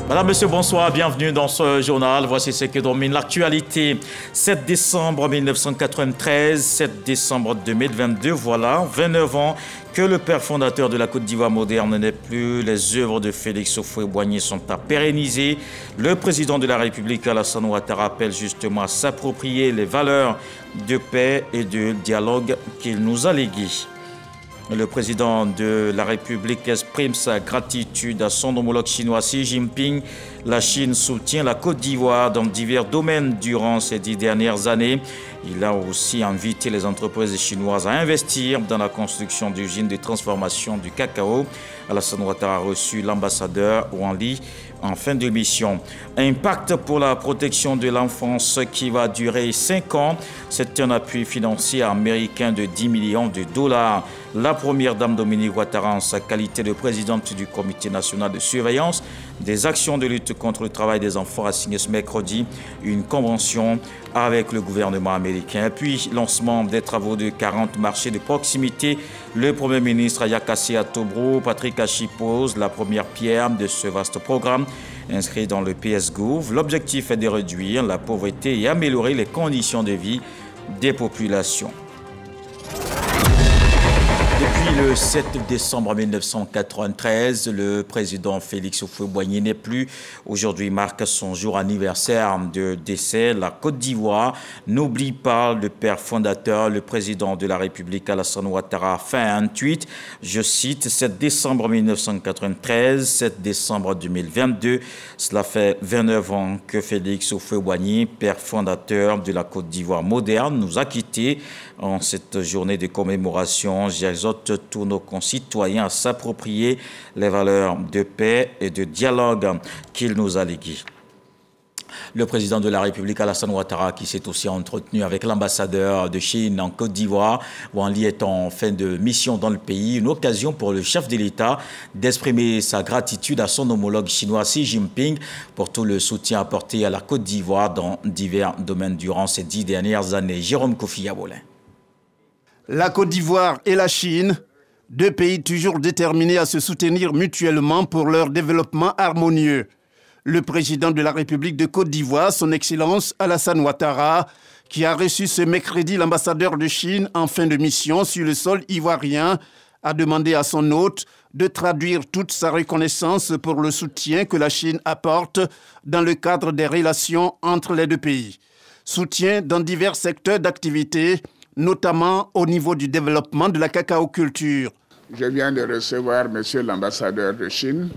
Madame, Monsieur, bonsoir, bienvenue dans ce journal. Voici ce qui domine l'actualité. 7 décembre 1993, 7 décembre 2022, voilà, 29 ans que le père fondateur de la Côte d'Ivoire moderne n'est plus. Les œuvres de Félix Houphouët-Boigny sont à pérenniser. Le président de la République, Alassane Ouattara, appelle justement à s'approprier les valeurs de paix et de dialogue qu'il nous a léguées. Le président de la République exprime sa gratitude à son homologue chinois Xi Jinping. La Chine soutient la Côte d'Ivoire dans divers domaines durant ces 10 dernières années. Il a aussi invité les entreprises chinoises à investir dans la construction d'usines de transformation du cacao. Alassane Ouattara a reçu l'ambassadeur Wang Li en fin de mission. Impact pour la protection de l'enfance qui va durer 5 ans. C'est un appui financier américain de 10 millions de dollars. La première dame Dominique Ouattara, en sa qualité de présidente du Comité national de surveillance des actions de lutte contre le travail des enfants, a signé ce mercredi une convention avec le gouvernement américain. Puis, lancement des travaux de 40 marchés de proximité. Le Premier ministre Ayakassi Atobro, Patrick Achi pose la première pierre de ce vaste programme inscrit dans le PS-Gouv. L'objectif est de réduire la pauvreté et améliorer les conditions de vie des populations. Depuis le 7 décembre 1993, le président Félix Houphouët-Boigny n'est plus. Aujourd'hui marque son jour anniversaire de décès. La Côte d'Ivoire n'oublie pas le père fondateur, le président de la République, Alassane Ouattara, a fait un tweet. Je cite, 7 décembre 1993, 7 décembre 2022. Cela fait 29 ans que Félix Houphouët-Boigny, père fondateur de la Côte d'Ivoire moderne, nous a quittés. En cette journée de commémoration, j'exhorte tous nos concitoyens à s'approprier les valeurs de paix et de dialogue qu'il nous a léguées. Le président de la République, Alassane Ouattara, qui s'est aussi entretenu avec l'ambassadeur de Chine en Côte d'Ivoire, Wang Li est en fin de mission dans le pays. Une occasion pour le chef de l'État d'exprimer sa gratitude à son homologue chinois Xi Jinping pour tout le soutien apporté à la Côte d'Ivoire dans divers domaines durant ces 10 dernières années. Jérôme Kofi Yabolin. La Côte d'Ivoire et la Chine, deux pays toujours déterminés à se soutenir mutuellement pour leur développement harmonieux. Le président de la République de Côte d'Ivoire, son Excellence Alassane Ouattara, qui a reçu ce mercredi l'ambassadeur de Chine en fin de mission sur le sol ivoirien, a demandé à son hôte de traduire toute sa reconnaissance pour le soutien que la Chine apporte dans le cadre des relations entre les deux pays. Soutien dans divers secteurs d'activité, notamment au niveau du développement de la cacaoculture. Je viens de recevoir monsieur l'ambassadeur de Chine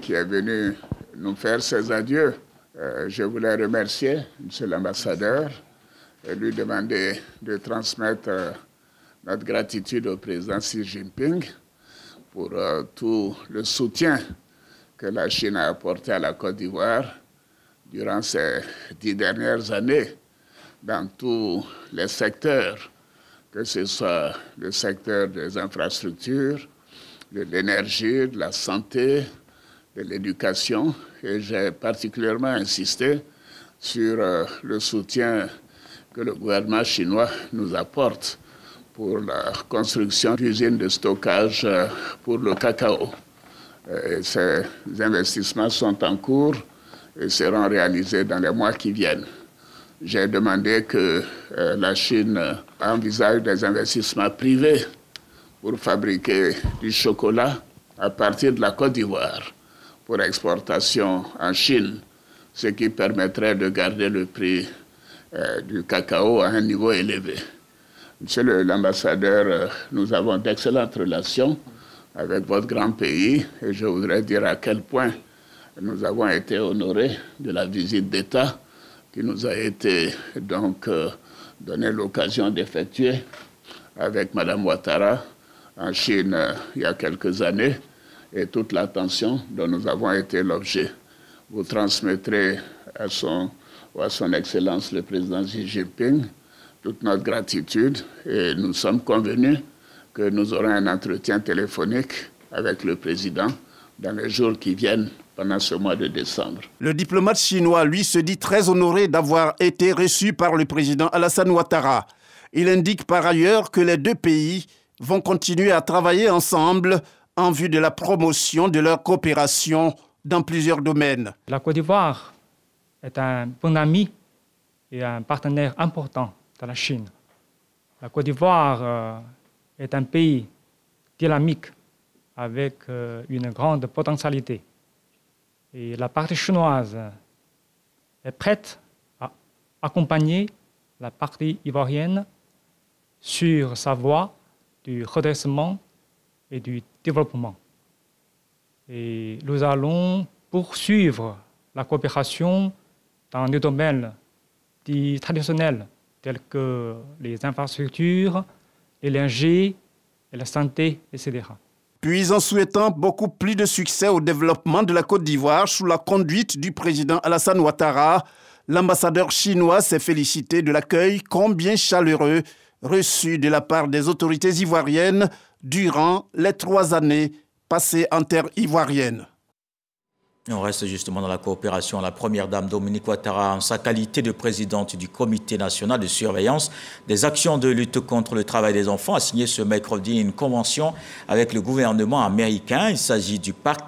qui est venu nous faire ses adieux. Je voulais remercier monsieur l'ambassadeur et lui demander de transmettre notre gratitude au président Xi Jinping pour tout le soutien que la Chine a apporté à la Côte d'Ivoire durant ces 10 dernières années, dans tous les secteurs, que ce soit le secteur des infrastructures, de l'énergie, de la santé, de l'éducation. Et j'ai particulièrement insisté sur le soutien que le gouvernement chinois nous apporte pour la construction d'usines de stockage pour le cacao. Et ces investissements sont en cours et seront réalisés dans les mois qui viennent. J'ai demandé que la Chine envisage des investissements privés pour fabriquer du chocolat à partir de la Côte d'Ivoire pour exportation en Chine, ce qui permettrait de garder le prix du cacao à un niveau élevé. Monsieur l'ambassadeur, nous avons d'excellentes relations avec votre grand pays et je voudrais dire à quel point nous avons été honorés de la visite d'État qui nous a été donc donné l'occasion d'effectuer avec Mme Ouattara en Chine il y a quelques années et toute l'attention dont nous avons été l'objet. Vous transmettrez à son Excellence le président Xi Jinping toute notre gratitude et nous sommes convenus que nous aurons un entretien téléphonique avec le président dans les jours qui viennent pendant ce mois de décembre. Le diplomate chinois, lui, se dit très honoré d'avoir été reçu par le président Alassane Ouattara. Il indique par ailleurs que les deux pays vont continuer à travailler ensemble en vue de la promotion de leur coopération dans plusieurs domaines. La Côte d'Ivoire est un bon ami et un partenaire important de la Chine. La Côte d'Ivoire est un pays dynamique avec une grande potentialité. Et la partie chinoise est prête à accompagner la partie ivoirienne sur sa voie du redressement et du développement. Et nous allons poursuivre la coopération dans des domaines dits traditionnels tels que les infrastructures, l'énergie, et la santé, etc. Puis en souhaitant beaucoup plus de succès au développement de la Côte d'Ivoire sous la conduite du président Alassane Ouattara, l'ambassadeur chinois s'est félicité de l'accueil combien chaleureux reçu de la part des autorités ivoiriennes durant les 3 années passées en terre ivoirienne. On reste justement dans la coopération. La première dame Dominique Ouattara, en sa qualité de présidente du Comité national de surveillance des actions de lutte contre le travail des enfants, a signé ce mercredi une convention avec le gouvernement américain. Il s'agit du pacte